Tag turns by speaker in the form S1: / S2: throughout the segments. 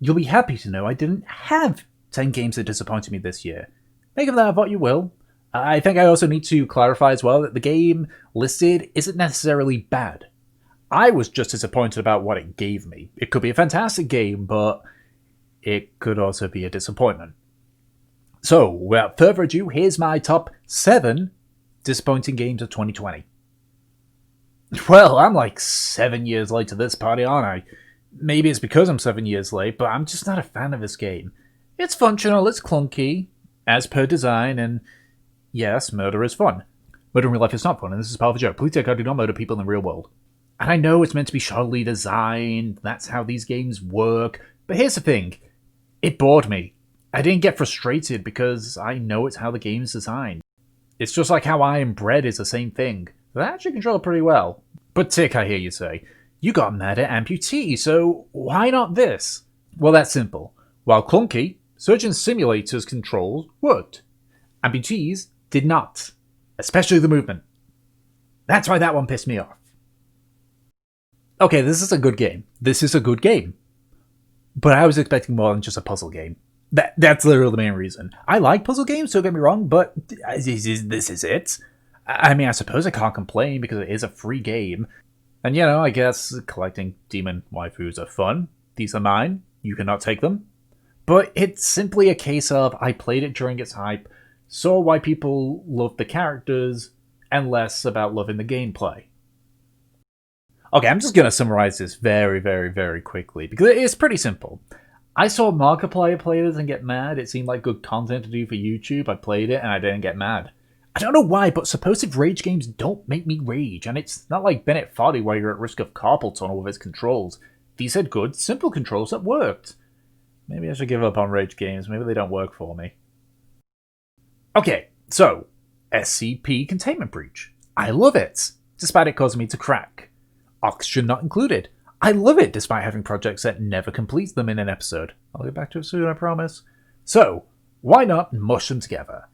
S1: You'll be happy to know I didn't have 10 games that disappointed me this year. Make of that what you will. I think I also need to clarify as well that the game listed isn't necessarily bad. I was just disappointed about what it gave me. It could be a fantastic game, but it could also be a disappointment. So, without further ado, here's my top 7 disappointing games of 2020. Well, I'm like 7 years late to this party, aren't I? Maybe it's because I'm 7 years late, but I'm just not a fan of this game. It's functional, it's clunky, as per design, and yes, murder is fun. Murder in real life is not fun, and this is part of a joke. Please take out, do not murder people in the real world. And I know it's meant to be shoddily designed, that's how these games work, but here's the thing. It bored me. I didn't get frustrated because I know it's how the game's designed. It's just like how I Am Bread is the same thing. They actually control it pretty well. But Tick, I hear you say, you got mad at Amputee, so why not this? Well, that's simple. While clunky, Surgeon Simulator's controls worked. Amputee's did not. Especially the movement. That's why that one pissed me off. Okay, this is a good game. This is a good game. But I was expecting more than just a puzzle game. That's literally the main reason. I like puzzle games, don't get me wrong, but this is it. I mean, I suppose I can't complain because it is a free game. And you know, I guess collecting demon waifus are fun. These are mine. You cannot take them. But it's simply a case of I played it during its hype, saw why people loved the characters, and less about loving the gameplay. Okay, I'm just going to summarize this very, very, very quickly, because it is pretty simple. I saw Markiplier play this and get mad. It seemed like good content to do for YouTube. I played it and I didn't get mad. I don't know why, but supposed rage games don't make me rage, and it's not like Bennett Foddy where you're at risk of carpal tunnel with his controls. These had good, simple controls that worked. Maybe I should give up on rage games. Maybe they don't work for me. Okay, so, SCP Containment Breach. I love it, despite it causing me to crack. Oxygen not included. I love it, despite having projects that never complete them in an episode. I'll get back to it soon, I promise. So, why not mush them together?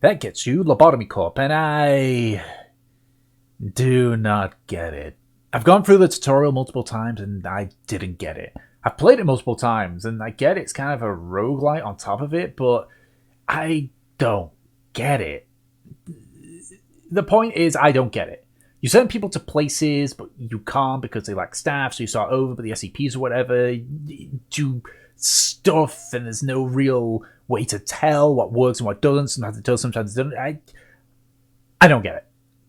S1: That gets you Lobotomy Corp, and I do not get it. I've gone through the tutorial multiple times, and I didn't get it. I've played it multiple times, and I get it's kind of a roguelite on top of it, but I don't get it. The point is, I don't get it. You send people to places, but you can't because they lack staff, so you start over, but the SCPs or whatever do stuff, and there's no real way to tell what works and what doesn't. Sometimes it does, sometimes it doesn't. I don't get it.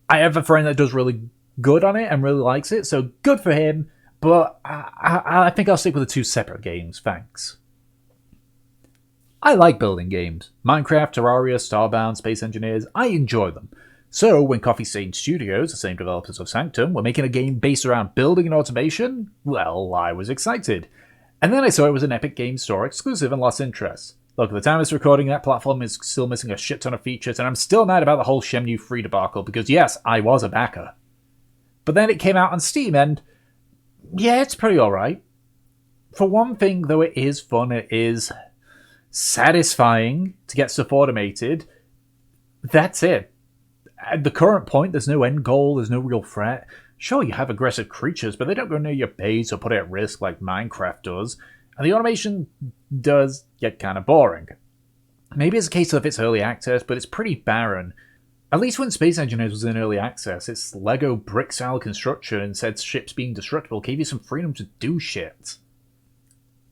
S1: I have a friend that does really good on it and really likes it, so good for him, but I think I'll stick with the 2 separate games, thanks. I like building games. Minecraft, Terraria, Starbound, Space Engineers, I enjoy them. So, when Coffee Stain Studios, the same developers of Sanctum, were making a game based around building and automation, well, I was excited. And then I saw it was an Epic Games Store exclusive and lost interest. Look, at the time of this recording, that platform is still missing a shit ton of features, and I'm still mad about the whole Shenmue 3 debacle, because yes, I was a backer. But then it came out on Steam, and yeah, it's pretty alright. For one thing, though it is fun, it is satisfying to get stuff automated. That's it. At the current point, there's no end goal, there's no real threat. Sure, you have aggressive creatures, but they don't go near your base or put it at risk like Minecraft does, and the automation does get kind of boring. Maybe it's a case of it's early access, but it's pretty barren. At least when Space Engineers was in early access, its Lego brick-style construction and said ships being destructible gave you some freedom to do shit.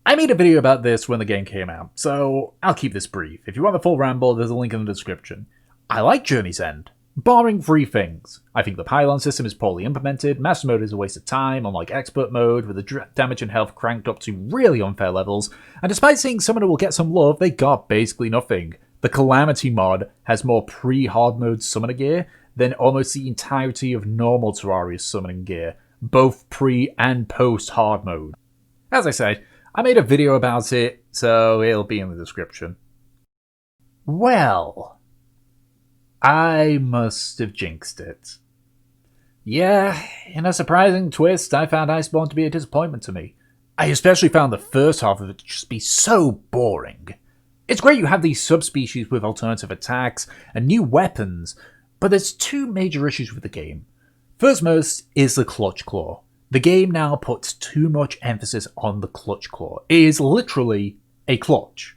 S1: I made a video about this when the game came out, so I'll keep this brief. If you want the full ramble, there's a link in the description. I like Journey's End. Barring 3 things. I think the pylon system is poorly implemented, Master Mode is a waste of time, unlike Expert Mode, with the damage and health cranked up to really unfair levels, and despite saying Summoner will get some love, they got basically nothing. The Calamity mod has more pre-hard mode Summoner gear than almost the entirety of normal Terraria summoning gear, both pre- and post-hard mode. As I said, I made a video about it, so it'll be in the description. Well, I must have jinxed it. Yeah, in a surprising twist, I found Iceborne to be a disappointment to me. I especially found the first half of it to just be so boring. It's great you have these subspecies with alternative attacks and new weapons, but there's 2 major issues with the game. First most is the Clutch Claw. The game now puts too much emphasis on the clutch claw. It is literally a clutch.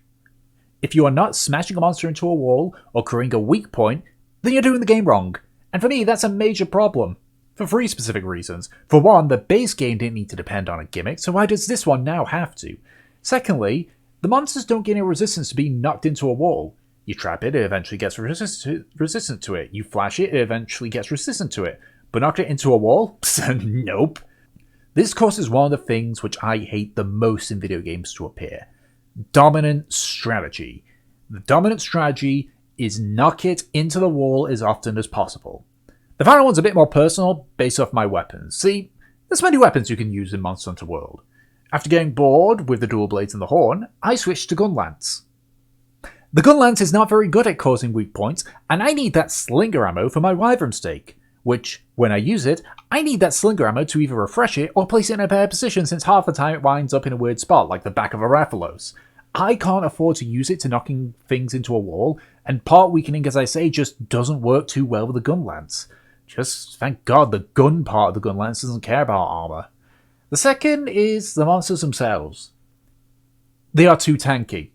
S1: If you are not smashing a monster into a wall or creating a weak point, then you're doing the game wrong. And for me, that's a major problem. For 3 specific reasons. For one, the base game didn't need to depend on a gimmick, so why does this one now have to? Secondly, the monsters don't gain a resistance to being knocked into a wall. You trap it, it eventually gets resistant to it. You flash it, it eventually gets resistant to it. But knock it into a wall? Nope. This causes one of the things which I hate the most in video games to appear. Dominant strategy. The dominant strategy is knock it into the wall as often as possible. The final one's a bit more personal, based off my weapons. See, there's many weapons you can use in Monster Hunter World. After getting bored with the dual blades and the horn, I switched to gun lance. The gun lance is not very good at causing weak points, and I need that slinger ammo for my wyvern stake, which, when I use it, I need that slinger ammo to either refresh it or place it in a bad position since half the time it winds up in a weird spot, like the back of a Rathalos. I can't afford to use it to knocking things into a wall, and part weakening, as I say, just doesn't work too well with the gun lance. Just thank God the gun part of the gun lance doesn't care about armor. The second is the monsters themselves. They are too tanky.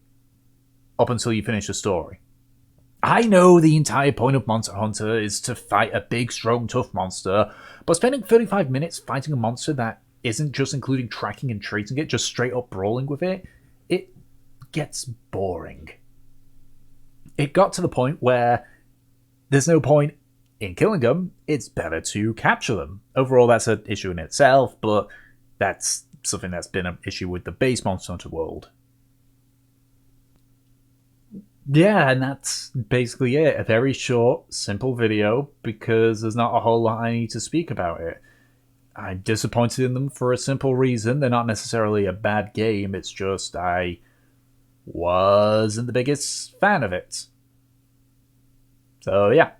S1: Up until you finish the story. I know the entire point of Monster Hunter is to fight a big, strong, tough monster, but spending 35 minutes fighting a monster that isn't just including tracking and treating it, just straight up brawling with it, it gets boring. It got to the point where there's no point in killing them, it's better to capture them. Overall, that's an issue in itself, but that's something that's been an issue with the base Monster Hunter world. Yeah, and that's basically it. A very short, simple video, because there's not a whole lot I need to speak about it. I'm disappointed in them for a simple reason. They're not necessarily a bad game, it's just I wasn't the biggest fan of it. So yeah.